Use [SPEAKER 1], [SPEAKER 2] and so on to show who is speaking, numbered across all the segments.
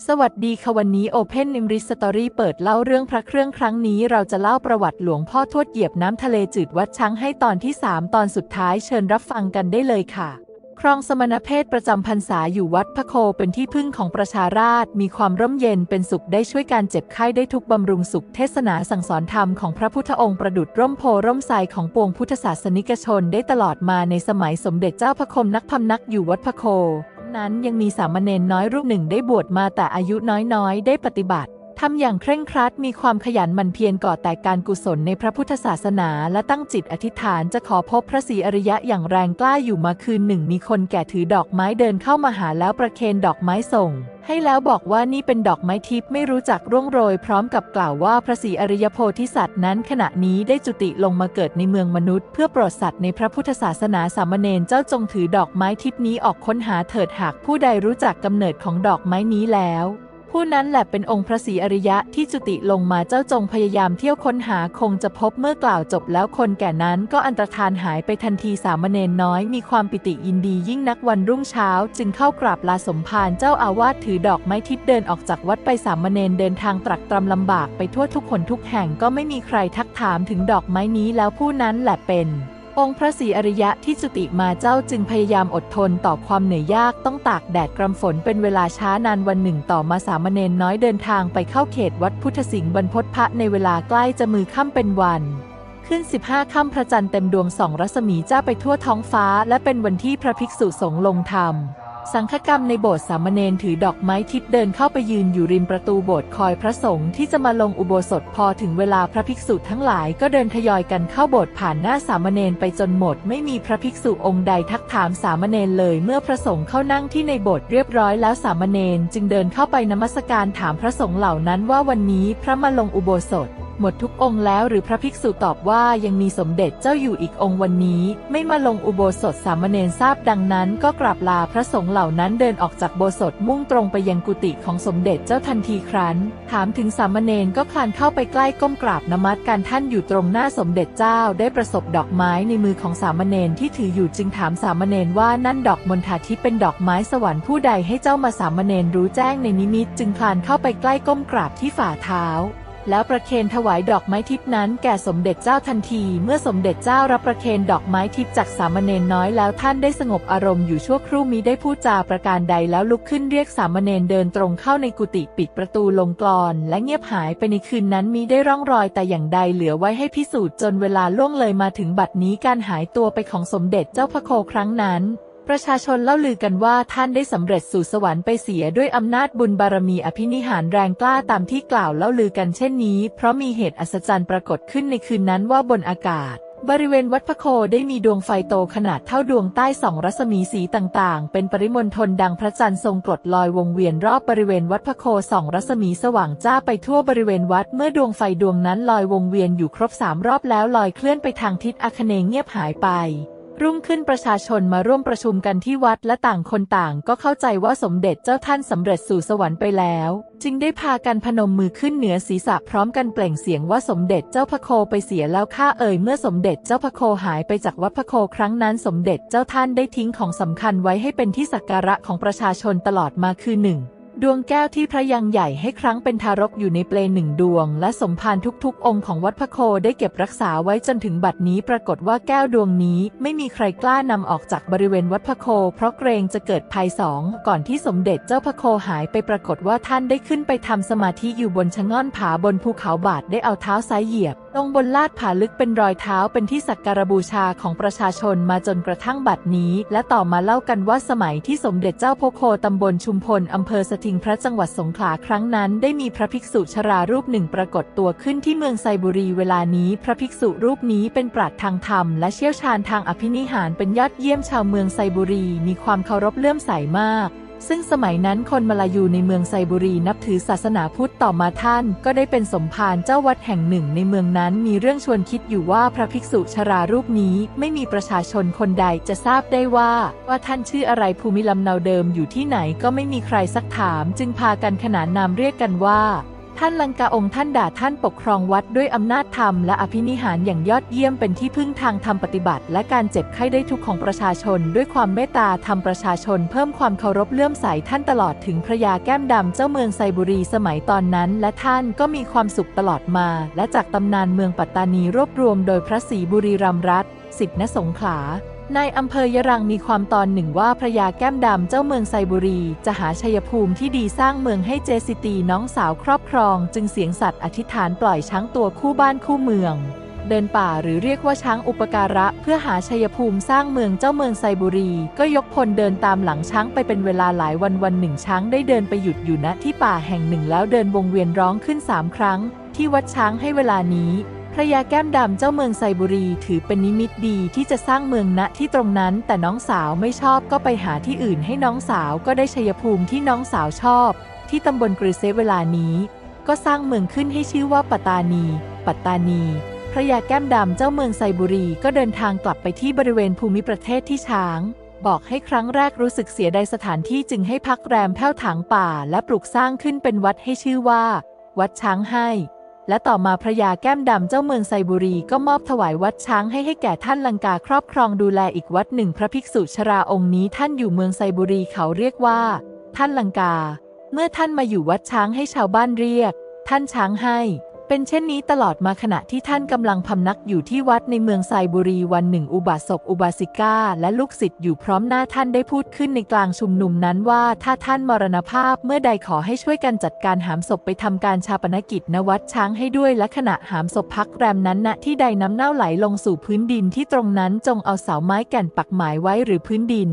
[SPEAKER 1] สวัสดีค่ะวันนี้ Open English Story เปิดเล่าเรื่องพระเครื่องครั้งนี้เราจะเล่าประวัติหลวงพ่อทวดเหยียบน้ำทะเลจืดวัดช้างให้ตอนที่ 3 ตอนสุดท้ายเชิญรับฟังกันได้เลยค่ะครองสมณเพศประจำพรรษาอยู่วัดพระโคเป็นที่พึ่งของประชาราษฎร์มีความร่มเย็นเป็นสุขได้ช่วยการเจ็บไข้ได้ทุกบำรุงสุขเทศนาสั่งสอนธรรมของพระพุทธองค์ประดุจร่มโพร่มไทรของปวงพุทธศาสนิกชนได้ตลอดมาในสมัยสมเด็จเจ้าพระคมนักพำนักอยู่วัดพระโคนั้นยังมีสามเณรน้อยรูปหนึ่งได้บวชมาแต่อายุน้อยได้ปฏิบัติทำอย่างเคร่งครัดมีความขยันหมั่นเพียรก่อแต่การกุศลในพระพุทธศาสนาและตั้งจิตอธิษฐานจะขอพบพระศรีอริยะอย่างแรงกล้าอยู่มาคืนหนึ่งมีคนแก่ถือดอกไม้เดินเข้ามาหาแล้วประเคนดอกไม้ส่งให้แล้วบอกว่านี่เป็นดอกไม้ทิพย์ไม่รู้จักร่วงโรยพร้อมกับกล่าวว่าพระศรีอริยโพธิสัตว์นั้นขณะนี้ได้จุติลงมาเกิดในเมืองมนุษย์เพื่อโปรดสัตว์ในพระพุทธศาสนาสามเณรเจ้าจงถือดอกไม้ทิพย์นี้ออกค้นหาเถิดหากผู้ใดรู้จักกำเนิดของดอกไม้นี้แล้วผู้นั้นแหละเป็นองค์พระศรีอริยะที่จุติลงมาเจ้าจงพยายามเที่ยวค้นหาคงจะพบเมื่อกล่าวจบแล้วคนแก่นั้นก็อันตรธานหายไปทันทีสามเณรน้อยมีความปิติยินดียิ่งนักวันรุ่งเช้าจึงเข้ากราบลาสมภารเจ้าอาวาสถือดอกไม้ทิพย์เดินออกจากวัดไปสามเณรเดินทางตรักตรำลำบากไปทั่วทุกหนทุกแห่งก็ไม่มีใครทักถามถึงดอกไม้นี้แล้วผู้นั้นแหละเป็นองค์พระศรีอริยะที่จุติมาเจ้าจึงพยายามอดทนต่อความเหนื่อยยากต้องตากแดดกรำฝนเป็นเวลาช้านานวันหนึ่งต่อมาสามเณรน้อยเดินทางไปเข้าเขตวัดพุทธสิงห์บรรพตพระในเวลาใกล้จะมือค่ำเป็นวันขึ้น15 ค่ำพระจันทร์เต็มดวงส่องรัศมีจ้าไปทั่วท้องฟ้าและเป็นวันที่พระภิกษุสงฆ์ลงธรรมสังฆกรรมในโบสถ์สามเณรถือดอกไม้ทิพย์เดินเข้าไปยืนอยู่ริมประตูโบสถ์คอยพระสงฆ์ที่จะมาลงอุโบสถพอถึงเวลาพระภิกษุทั้งหลายก็เดินทยอยกันเข้าโบสถ์ผ่านหน้าสามเณรไปจนหมดไม่มีพระภิกษุองค์ใดทักถามสามเณรเลยเมื่อพระสงฆ์เข้านั่งที่ในโบสถ์เรียบร้อยแล้วสามเณรจึงเดินเข้าไปนมัสการถามพระสงฆ์เหล่านั้นว่าวันนี้พระมาลงอุโบสถหมดทุกองค์แล้วหรือพระภิกษุตอบว่ายังมีสมเด็จเจ้าอยู่อีกองค์วันนี้ไม่มาลงอุโบสถสามเณรทราบดังนั้นก็กราบลาพระสงฆ์เหล่านั้นเดินออกจากโบสถมุ่งตรงไปยังกุฏิของสมเด็จเจ้าทันทีครั้นถามถึงสามเณรก็คลานเข้าไปใกล้ก้มกราบนมัสการท่านอยู่ตรงหน้าสมเด็จเจ้าได้ประสบดอกไม้ในมือของสามเณรที่ถืออยู่จึงถามสามเณรว่านั่นดอกมณฑาทิพย์เป็นดอกไม้สวรรค์ผู้ใดให้เจ้ามาสามเณรรู้แจ้งในนิมิตจึงคลานเข้าไปใกล้ก้มกราบที่ฝ่าเท้าแล้วประเคนถวายดอกไม้ทิพย์นั้นแก่สมเด็จเจ้าทันทีเมื่อสมเด็จเจ้ารับประเคนดอกไม้ทิพย์จากสามเณรน้อยแล้วท่านได้สงบอารมณ์อยู่ชั่วครู่มิได้พูดจาประการใดแล้วลุกขึ้นเรียกสามเณรเดินตรงเข้าในกุฏิปิดประตูลงกลอนและเงียบหายไปในคืนนั้นมิได้ร่องรอยแต่อย่างใดเหลือไว้ให้พิสูจน์จนเวลาล่วงเลยมาถึงบัดนี้การหายตัวไปของสมเด็จเจ้าพระโคครั้งนั้นประชาชนเล่าลือกันว่าท่านได้สำเร็จสู่สวรรค์ไปเสียด้วยอำนาจบุญบารมีอภินิหารแรงกล้าตามที่กล่าวเล่าลือกันเช่นนี้เพราะมีเหตุอัศจรรย์ปรากฏขึ้นในคืนนั้นว่าบนอากาศบริเวณวัดพระโคได้มีดวงไฟโตขนาดเท่าดวงใต้ส่องรัศมีสีต่างๆเป็นปริมณฑลดังพระจันทร์ทรงกรดลอยวงเวียนรอบบริเวณวัดพระโคส่องรัศมีสว่างจ้าไปทั่วบริเวณวัดเมื่อดวงไฟดวงนั้นลอยวงเวียนอยู่ครบ3 รอบแล้วลอยเคลื่อนไปทางทิศอาคเนย์เงียบหายไปรุ่งขึ้นประชาชนมาร่วมประชุมกันที่วัดและต่างคนต่างก็เข้าใจว่าสมเด็จเจ้าท่านสำเร็จสู่สวรรค์ไปแล้วจึงได้พากันพนมมือขึ้นเหนือศีรษะพร้อมกันเปล่งเสียงว่าสมเด็จเจ้าพระโคไปเสียแล้วข้าเมื่อสมเด็จเจ้าพระโคหายไปจากวัดพระโคครั้งนั้นสมเด็จเจ้าท่านได้ทิ้งของสำคัญไว้ให้เป็นที่สักการะของประชาชนตลอดมาคือ 1. ดวงแก้วที่พระยังใหญ่ให้ครั้งเป็นทารกอยู่ในเปล1 ดวงและสมภารทุกๆองค์ของวัดพระโคได้เก็บรักษาไว้จนถึงบัดนี้ปรากฏว่าแก้วดวงนี้ไม่มีใครกล้านำออกจากบริเวณวัดพระโคเพราะเกรงจะเกิดภัยก่อนที่สมเด็จเจ้าพระโคหายไปปรากฏว่าท่านได้ขึ้นไปทำสมาธิอยู่บนชะง่อนผาบนภูเขาบาทได้เอาเท้าซ้ายเหยียบลงบนลาดผาลึกเป็นรอยเท้าเป็นที่สักการบูชาของประชาชนมาจนกระทั่งบัดนี้และต่อมาเล่ากันว่าสมัยที่สมเด็จเจ้าพระโคตำบลชุมพลอำเภอสถิงพระจังหวัดสงขลาครั้งนั้นได้มีพระภิกษุชรารูปหนึ่งปรากฏตัวขึ้นที่เมืองไซบุรีเวลานี้พระภิกษุรูปนี้เป็นปราชญ์ทางธรรมและเชี่ยวชาญทางอภินิหารเป็นยอดเยี่ยมชาวเมืองไซบุรีมีความเคารพเลื่อมใสมากซึ่งสมัยนั้นคนมลายูในเมืองไซบุรีนับถือศาสนาพุทธต่อมาท่านก็ได้เป็นสมภารเจ้าวัดแห่งหนึ่งในเมืองนั้นมีเรื่องชวนคิดอยู่ว่าพระภิกษุชรารูปนี้ไม่มีประชาชนคนใดจะทราบได้ว่าท่านชื่ออะไรภูมิลำเนาเดิมอยู่ที่ไหนก็ไม่มีใครซักถามจึงพากันขนานนามเรียกกันว่า ท่านลังกาองค์ท่านด่าท่านปกครองวัดด้วยอำนาจธรรมและอภินิหารอย่างยอดเยี่ยมเป็นที่พึ่งทางธรรมปฏิบัติและการเจ็บไข้ได้ทุกข์ของประชาชนด้วยความเมตตาทำประชาชนเพิ่มความเคารพเลื่อมใสท่านตลอดถึงพระยาแก้มดำเจ้าเมืองไซบุรีสมัยตอนนั้นและท่านก็มีความสุขตลอดมาและจากตำนานเมืองปัตตานีรวบรวมโดยพระศรีบุรีรัมย์รัตน์สิทธิณสงขลาในอำเภอยะรังมีความตอนหนึ่งว่าพระยาแก้มดำเจ้าเมืองไซบุรีจะหาชัยภูมิที่ดีสร้างเมืองให้เจสิตีน้องสาวครอบครองจึงเสียงสัตว์อธิษฐานปล่อยช้างตัวคู่บ้านคู่เมืองเดินป่าหรือเรียกว่าช้างอุปการะเพื่อหาชัยภูมิสร้างเมืองเจ้าเมืองไซบุรีก็ยกพลเดินตามหลังช้างไปเป็นเวลาหลายวันหนึ่งช้างได้เดินไปหยุดอยู่ณที่ป่าแห่งหนึ่งแล้วเดินวงเวียนร้องขึ้น3 ครั้งที่วัดช้างให้เวลานี้พระยาแก้มดำเจ้าเมืองไซบุรีถือเป็นนิมิตดีที่จะสร้างเมืองณที่ตรงนั้นแต่น้องสาวไม่ชอบก็ไปหาที่อื่นให้น้องสาวก็ได้ชัยภูมิที่น้องสาวชอบที่ตำบลกฤษเวลานี้ก็สร้างเมืองขึ้นให้ชื่อว่าปัตตานีพระยาแก้มดำเจ้าเมืองไซบุรีก็เดินทางกลับไปที่บริเวณภูมิประเทศที่ช้างบอกให้ครั้งแรกรู้สึกเสียดายสถานที่จึงให้พักแรมแผ้วถางป่าและปลูกสร้างขึ้นเป็นวัดให้ชื่อว่าวัดช้างให้และต่อมาพระยาแก้มดำเจ้าเมืองไซบุรีก็มอบถวายวัดช้างให้แก่ท่านลังกาครอบครองดูแลอีกวัดหนึ่งพระภิกษุชราองค์นี้ท่านอยู่เมืองไซบุรีเขาเรียกว่าท่านลังกาเมื่อท่านมาอยู่วัดช้างให้ชาวบ้านเรียกท่านช้างให้เป็นเช่นนี้ตลอดมาขณะที่ท่านกำลังพำนักอยู่ที่วัดในเมืองไซบุรีวันหนึ่งอุบาสกอุบาสิกาและลูกศิษย์อยู่พร้อมหน้าท่านได้พูดขึ้นในกลางชุมนุมนั้นว่าถ้าท่านมรณภาพเมื่อใดขอให้ช่วยกันจัดการหามศพไปทำการชาปนกิจณวัดช้างให้ด้วยและขณะหามศพพักแรมนั้นณที่ใดน้ำเน่าไหลลงสู่พื้นดินที่ตรงนั้นจงเอาเสาไม้แก่นปักหมายไว้หรือพื้นดิน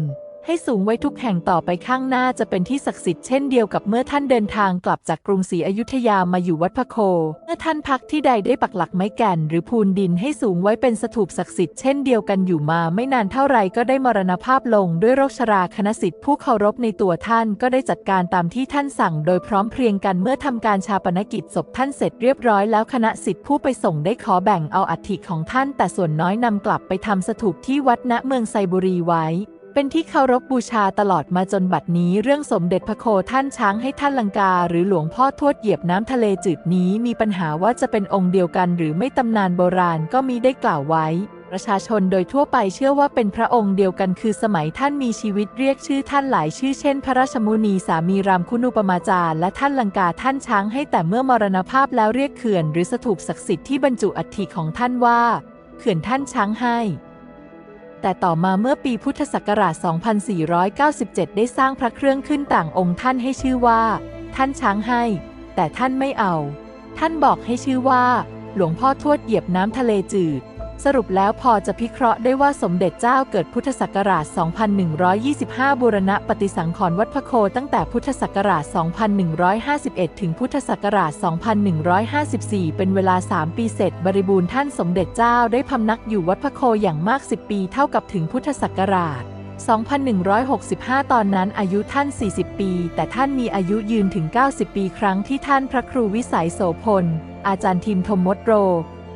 [SPEAKER 1] ให้สูงไว้ทุกแห่งต่อไปข้างหน้าจะเป็นที่ศักดิ์สิทธิ์เช่นเดียวกับเมื่อท่านเดินทางกลับจากกรุงศรีอยุธยามาอยู่วัดพระโคเมื่อท่านพักที่ใดได้ปักหลักไม้แก่นหรือพูนดินให้สูงไว้เป็นสถูปศักดิ์สิทธิ์เช่นเดียวกันอยู่มาไม่นานเท่าไรก็ได้มรณภาพลงด้วยโรคชราคณศิษย์ผู้เคารพในตัวท่านก็ได้จัดการตามที่ท่านสั่งโดยพร้อมเพรียงกันเมื่อทำการชาปนกิจศพท่านเสร็จเรียบร้อยแล้วคณะศิษย์ผู้ไปส่งได้ขอแบ่งเอาอัฐิของท่านแต่ส่วนน้อยนำกลับไปทำสถูปที่วัดณเมืองไซบุรีไว้เป็นที่เคารพบูชาตลอดมาจนบัดนี้เรื่องสมเด็จพระโคท่านช้างให้ท่านลังกาหรือหลวงพ่อทวดเหยียบน้ำทะเลจืดนี้มีปัญหาว่าจะเป็นองค์เดียวกันหรือไม่ตำนานโบราณก็มีได้กล่าวไว้ประชาชนโดยทั่วไปเชื่อว่าเป็นพระองค์เดียวกันคือสมัยท่านมีชีวิตเรียกชื่อท่านหลายชื่อเช่นพระราชมุนีสามีรามคุณูปมาจารย์และท่านลังกาท่านช้างให้แต่เมื่อมรณภาพแล้วเรียกเขื่อนหรือสถูปศักดิ์สิทธิ์ที่บรรจุอัฐิของท่านว่าเขื่อนท่านช้างให้แต่ต่อมาเมื่อปีพุทธศักราช 2497 ได้สร้างพระเครื่องขึ้นต่างองค์ท่านให้ชื่อว่าท่านช้างให้แต่ท่านไม่เอาท่านบอกให้ชื่อว่าหลวงพ่อทวดเหยียบน้ำทะเลจืดสรุปแล้วพอจะพิเคราะห์ได้ว่าสมเด็จเจ้าเกิดพุทธศักราช 2125 บูรณะปฏิสังขรณ์วัดพระโคตั้งแต่พุทธศักราช 2151 ถึงพุทธศักราช 2154 เป็นเวลา 3 ปีเสร็จบริบูรณ์ท่านสมเด็จเจ้าได้พำนักอยู่วัดพระโคอย่างมาก 10 ปีเท่ากับถึงพุทธศักราช 2165 ตอนนั้นอายุท่าน 40 ปีแต่ท่านมีอายุยืนถึง 90 ปีครั้งที่ท่านพระครูวิสัยโสพลอาจารย์ทิมธมมดโร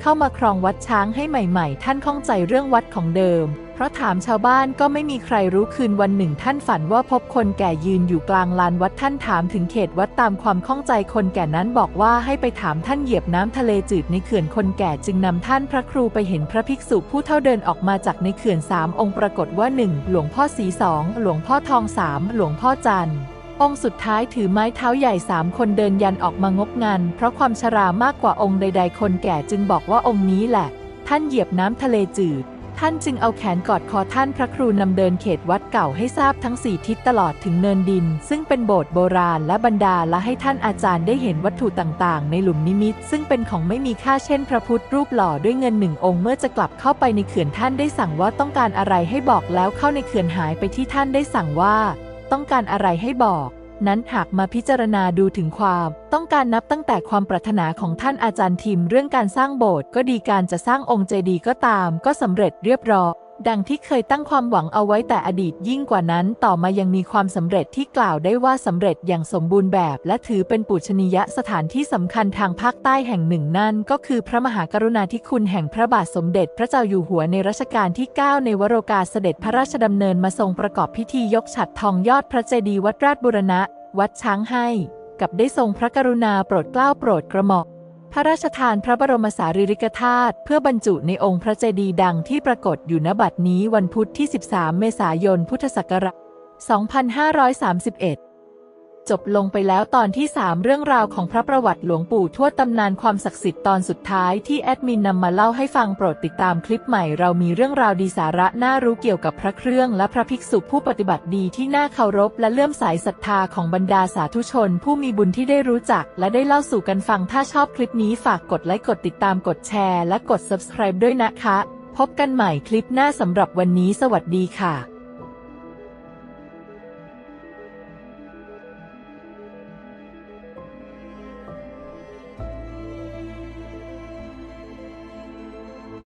[SPEAKER 1] เข้ามาครองวัดช้างให้ใหม่ๆท่านข้องใจเรื่องวัดของเดิมเพราะถามชาวบ้านก็ไม่มีใครรู้คืนวันหนึ่งท่านฝันว่าพบคนแก่ยืนอยู่กลางลานวัดท่านถามถึงเขตวัดตามความข้องใจคนแก่นั้นบอกว่าให้ไปถามท่านเหยียบน้ำทะเลจืดในเขื่อนคนแก่จึงนำท่านพระครูไปเห็นพระภิกษุผู้เฒ่าเดินออกมาจากในเขื่อน3 องค์ปรากฏว่า 1. หลวงพ่อศรี2หลวงพ่อทอง 3. หลวงพ่อจันทร์องค์สุดท้ายถือไม้เท้าใหญ่3 คนเดินยันออกมางกงันเพราะความชรามากกว่าองค์ใดๆคนแก่จึงบอกว่าองค์นี้แหละท่านเหยียบน้ำทะเลจืดท่านจึงเอาแขนกอดคอท่านพระครูนำเดินเขตวัดเก่าให้ทราบทั้ง4 ทิศตลอดถึงเนินดินซึ่งเป็นโบสถ์โบราณและบรรดาและให้ท่านอาจารย์ได้เห็นวัตถุต่างๆในหลุมนิมิตซึ่งเป็นของไม่มีค่าเช่นพระพุทธรูปหล่อด้วยเงิน1 องค์เมื่อจะกลับเข้าไปในเขื่อนท่านได้สั่งว่าต้องการอะไรให้บอกแล้วเข้าในเขื่อนหายไปที่ท่านได้สั่งว่าต้องการอะไรให้บอกนั้นหากมาพิจารณาดูถึงความต้องการนับตั้งแต่ความปรารถนาของท่านอาจารย์ทิมเรื่องการสร้างโบสถ์ก็ดีการจะสร้างองค์เจดีย์ก็ตามก็สำเร็จเรียบร้อยดังที่เคยตั้งความหวังเอาไว้แต่อดีตยิ่งกว่านั้นต่อมายังมีความสำเร็จที่กล่าวได้ว่าสำเร็จอย่างสมบูรณ์แบบและถือเป็นปูชนียสถานที่สำคัญทางภาคใต้แห่งหนึ่งนั่นก็คือพระมหากรุณาธิคุณแห่งพระบาทสมเด็จพระเจ้าอยู่หัวในรัชกาลที่ 9ในวโรกาสเสด็จพระราชดำเนินมาทรงประกอบพิธียกฉัตรทองยอดพระเจดีย์วัดราชบูรณะวัดช้างให้ กับได้ทรงพระกรุณาโปรดเกล้าโปรดกระหม่อมพระราชทานพระบรมสารีริกธาตุเพื่อบรรจุในองค์พระเจดีย์ดังที่ปรากฏอยู่ณบัดนี้วันพุธที่ 13 เมษายน พุทธศักราช 2531 จบลงไปแล้วตอนที่ 3 เรื่องราวของพระประวัติหลวงปู่ทวดตำนานความศักดิ์สิทธิ์ตอนสุดท้ายที่แอดมินนำมาเล่าให้ฟังโปรดติดตามคลิปใหม่เรามีเรื่องราวดีสาระน่ารู้เกี่ยวกับพระเครื่องและพระภิกษุผู้ปฏิบัติดีที่น่าเคารพและเลื่อมใสศรัทธาของบรรดาสาธุชนผู้มีบุญที่ได้รู้จักและได้เล่าสู่กันฟังถ้าชอบคลิปนี้ฝากกดไลค์กดติดตามกดแชร์และกด Subscribe ด้วยนะคะพบกันใหม่คลิปหน้าสำหรับวันนี้สวัสดีค่ะ